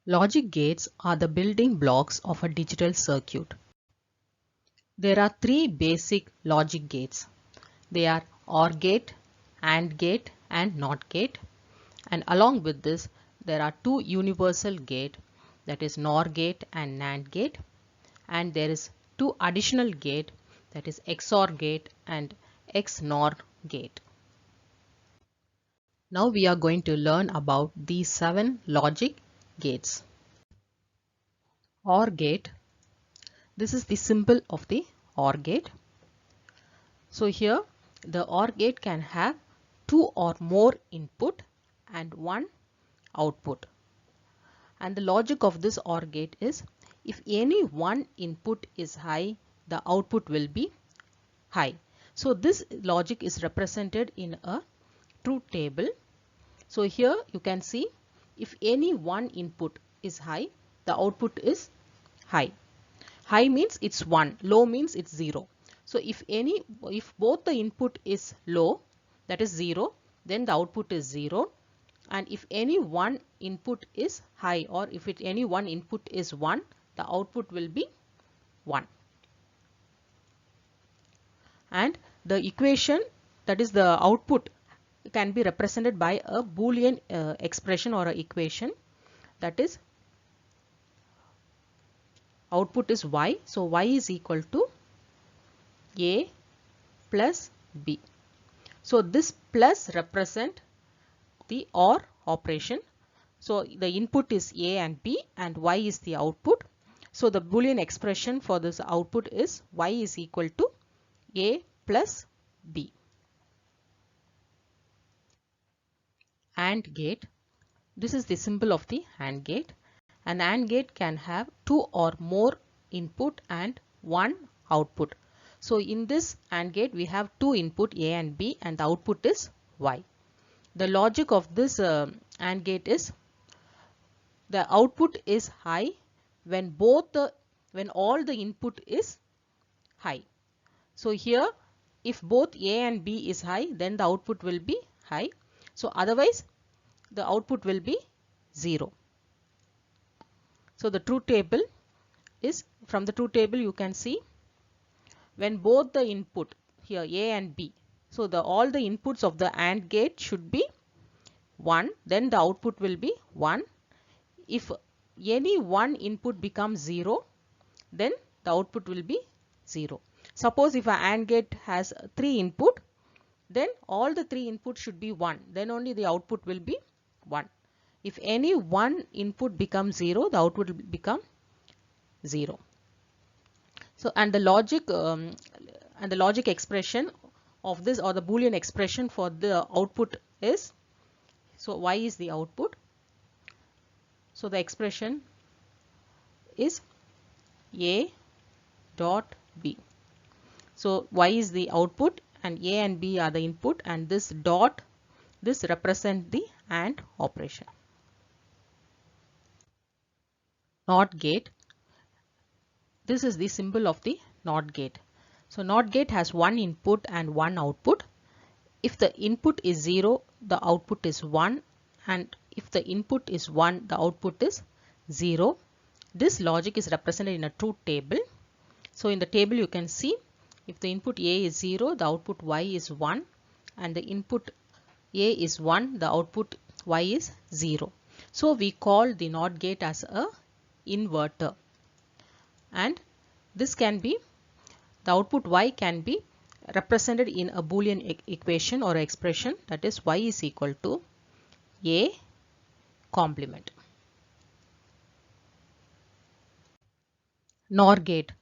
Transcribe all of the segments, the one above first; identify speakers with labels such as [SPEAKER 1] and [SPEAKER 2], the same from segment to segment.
[SPEAKER 1] Logic gates are the building blocks of a digital circuit. There are three basic logic gates. They are OR gate, AND gate and NOT gate. And along with this, there are two universal gate, that is NOR gate and NAND gate. And there is two additional gate, that is XOR gate and XNOR gate. Now we are going to learn about these 7 logic gates. OR gate. This is the symbol of the OR gate. So here the OR gate can have 2 or more input and 1 output. And the logic of this OR gate is, if any one input is high, the output will be high. So this logic is represented in a truth table. So here you can see, if any one input is high, the output is high. High means it's 1, low means it's 0. So if both the input is low, that is 0, then the output is 0. And if any one input is high, or if any one input is 1, the output will be 1. And the equation, that is the output, can be represented by a Boolean expression or an equation, that is output is y. So y is equal to a plus b. So this plus represent the OR operation. So the input is a and b and y is the output. So the Boolean expression for this output is y is equal to a plus b. AND gate. This is the symbol of the AND gate. An AND gate can have 2 or more input and 1 output. So in this AND gate we have 2 input a and b and the output is y. The logic of this AND gate is, the output is high when all the input is high. So here if both a and b is high, then the output will be high. So otherwise the output will be 0. So the truth table is, from the truth table you can see, when both the input here a and b, so all the inputs of the AND gate should be 1, then the output will be 1. If any one input becomes 0, then the output will be 0. Suppose if an AND gate has 3 input, then all the 3 inputs should be 1, then only the output will be 1. If any one input becomes 0, the output will become 0. So and the logic expression of this, or the Boolean expression for the output is, so y is the output. So the expression is a dot b. So y is the output and a and b are the input, and this dot, this represent the AND operation. NOT gate. This is the symbol of the NOT gate. So NOT gate has 1 input and 1 output. If the input is 0, the output is 1, and if the input is 1, the output is 0. This logic is represented in a truth table. So in the table you can see, if the input a is 0, the output y is 1, and the input a is 1, the output y is 0. So we call the NOT gate as a inverter, and this can be, the output y can be represented in a Boolean equation or expression, that is y is equal to a complement. NOR gate.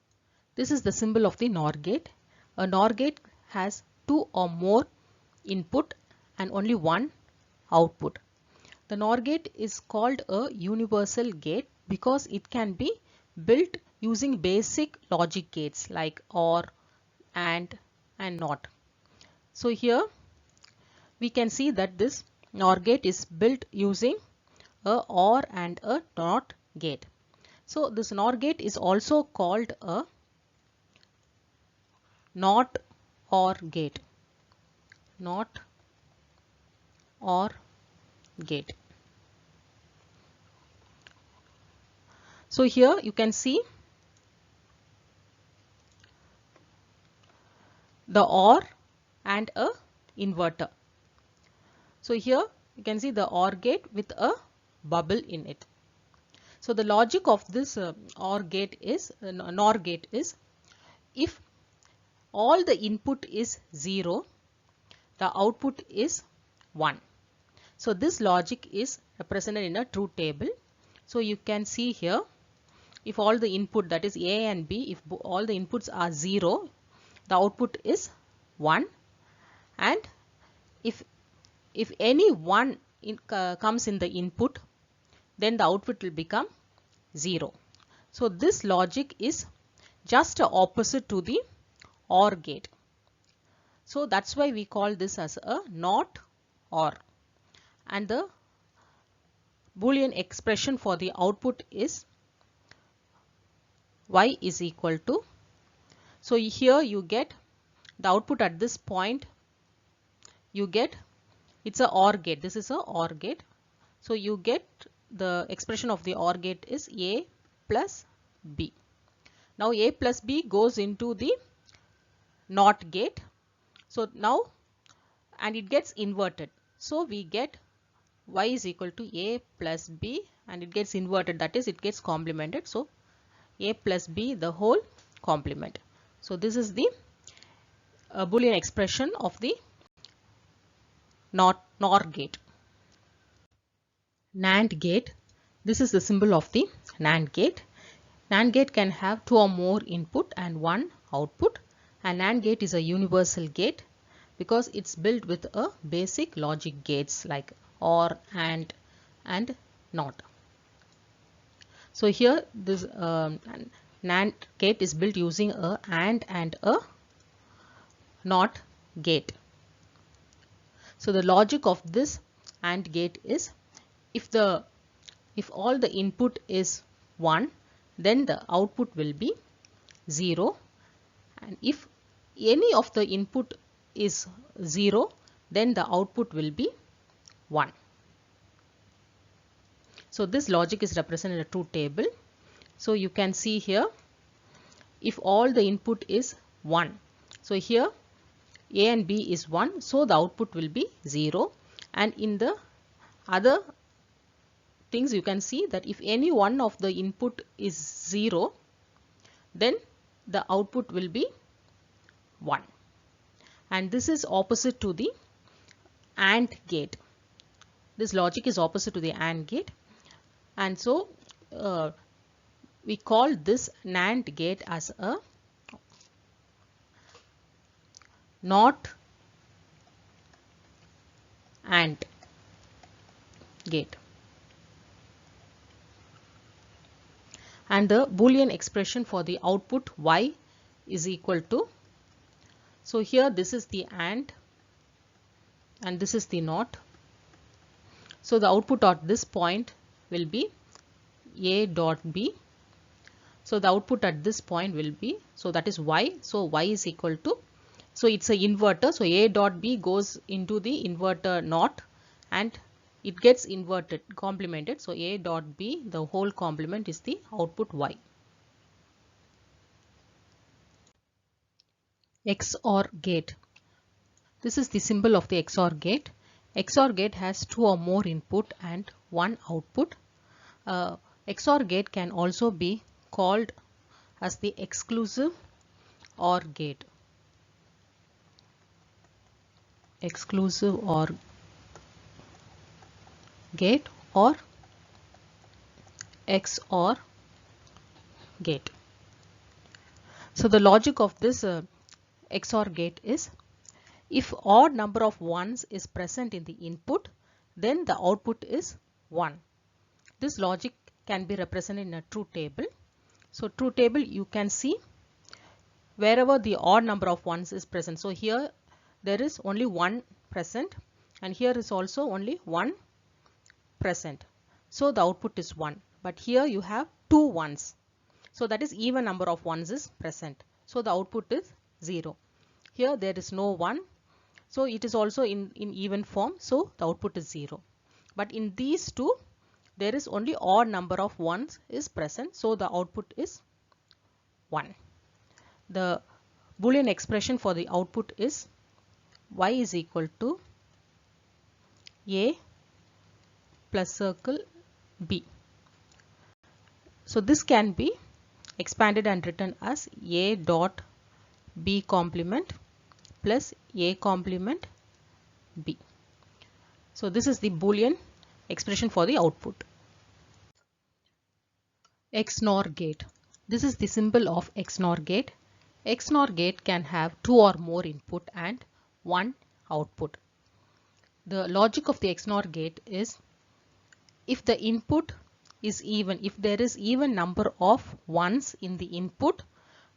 [SPEAKER 1] This is the symbol of the NOR gate. A NOR gate has 2 or more input and only 1 output. The NOR gate is called a universal gate because it can be built using basic logic gates like OR, AND and NOT. So here we can see that this NOR gate is built using a OR and a NOT gate. So this NOR gate is also called a NOT OR gate. NOT OR gate. So here you can see the OR and a inverter. So here you can see the OR gate with a bubble in it. So the logic of this OR gate is NOR gate is, if all the input is 0, the output is 1. So this logic is represented in a truth table. So you can see here, if all the input, that is A and B, if all the inputs are 0, the output is 1, and if any 1 comes in the input, then the output will become 0. So this logic is just opposite to the OR gate. So that's why we call this as a NOT OR. And the Boolean expression for the output is y is equal to, so here you get the output at this point, you get, it's a OR gate, this is a OR gate. So you get the expression of the OR gate is A plus B. Now A plus B goes into the NOT gate. So now, and it gets inverted. So we get y is equal to A plus B, and it gets inverted, that is it gets complemented. So A plus B the whole complement. So this is the Boolean expression of the NOR gate. NAND gate. This is the symbol of the NAND gate. NAND gate can have 2 or more input and 1 output. And NAND gate is a universal gate because it's built with a basic logic gates like OR, AND and NOT. So here this NAND gate is built using a AND and a NOT gate. So the logic of this AND gate is, if all the input is 1, then the output will be 0, and if any of the input is 0, then the output will be 1. So this logic is represented in a truth table. So you can see here, if all the input is 1, so here A and B is 1, so the output will be 0, and in the other things you can see that if any one of the input is 0, then the output will be 1. And this is opposite to the AND gate. This logic is opposite to the AND gate, and so we call this NAND gate as a NOT AND gate. And the Boolean expression for the output y is equal to, so here this is the AND and this is the NOT. So the output at this point will be A dot B. So the output at this point will be, so that is y. So y is equal to, so it's a inverter. So A dot B goes into the inverter NOT and it gets inverted, complemented. So A dot B, the whole complement is the output y. XOR gate. This is the symbol of the XOR gate. XOR gate has 2 or more input and 1 output. XOR gate can also be called as the exclusive OR gate. Exclusive OR gate or XOR gate. So the logic of this XOR gate is, if odd number of ones is present in the input, then the output is 1. This logic can be represented in a truth table. So truth table, you can see wherever the odd number of ones is present. So here there is only 1 present and here is also only 1 present. So the output is 1. But here you have 2 ones. So that is even number of ones is present. So the output is 0. Here there is no 1. So it is also in even form. So the output is 0. But in these two, there is only odd number of ones is present, so the output is 1. The Boolean expression for the output is y is equal to a plus circle b. So this can be expanded and written as a dot b complement plus a complement b. So this is the Boolean expression for the output. XNOR gate. This is the symbol of XNOR gate. XNOR gate can have 2 or more input and 1 output. The logic of the XNOR gate is if the input is even, if there is even number of ones in the input,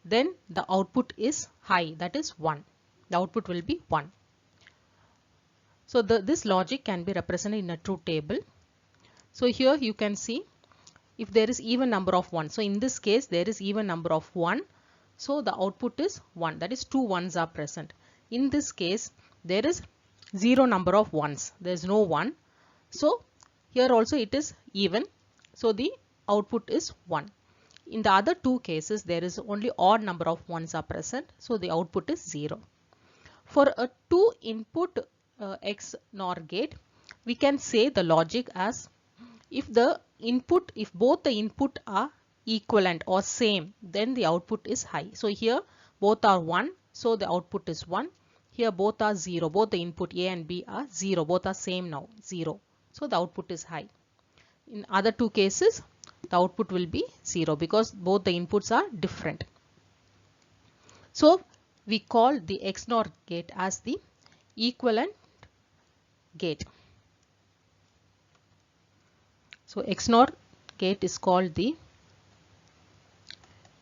[SPEAKER 1] then the output is high, that is 1. The output will be 1. So this logic can be represented in a truth table. So here you can see if there is even number of 1. So in this case there is even number of 1. So the output is 1, that is 2 ones are present. In this case there is 0 number of ones, there is no 1. So here also it is even, so the output is 1. In the other two cases there is only odd number of ones are present, so the output is 0. For a 2 input XNOR gate, we can say the logic as if both the input are equivalent or same, then the output is high. So here both are 1, so the output is 1. Here both are 0, both the input A and B are 0, both are same now, 0. So the output is high. In other two cases the output will be 0 because both the inputs are different. So we call the XNOR gate as the equivalent gate. So XNOR gate is called the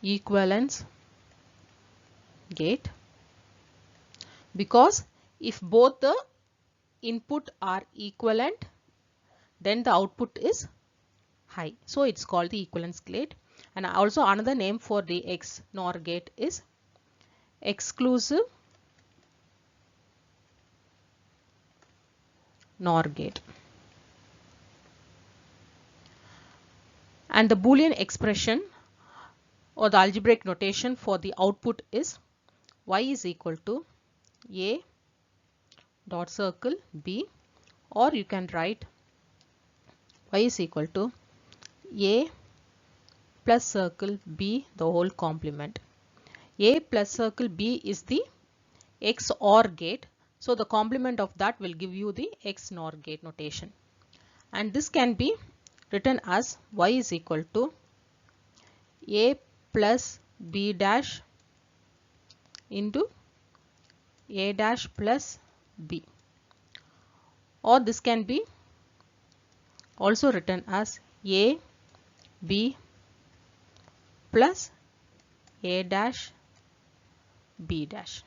[SPEAKER 1] equivalence gate because if both the input are equivalent, then the output is high. So it's called the equivalence gate. And also another name for the XNOR gate is exclusive NOR gate. And the Boolean expression or the algebraic notation for the output is y is equal to a dot circle b, or you can write y is equal to a plus circle b the whole complement. A plus circle b is the XOR gate, so the complement of that will give you the XNOR gate notation. And this can be written as y is equal to a plus b dash into a dash plus b, or this can be also written as a b plus a dash b dash.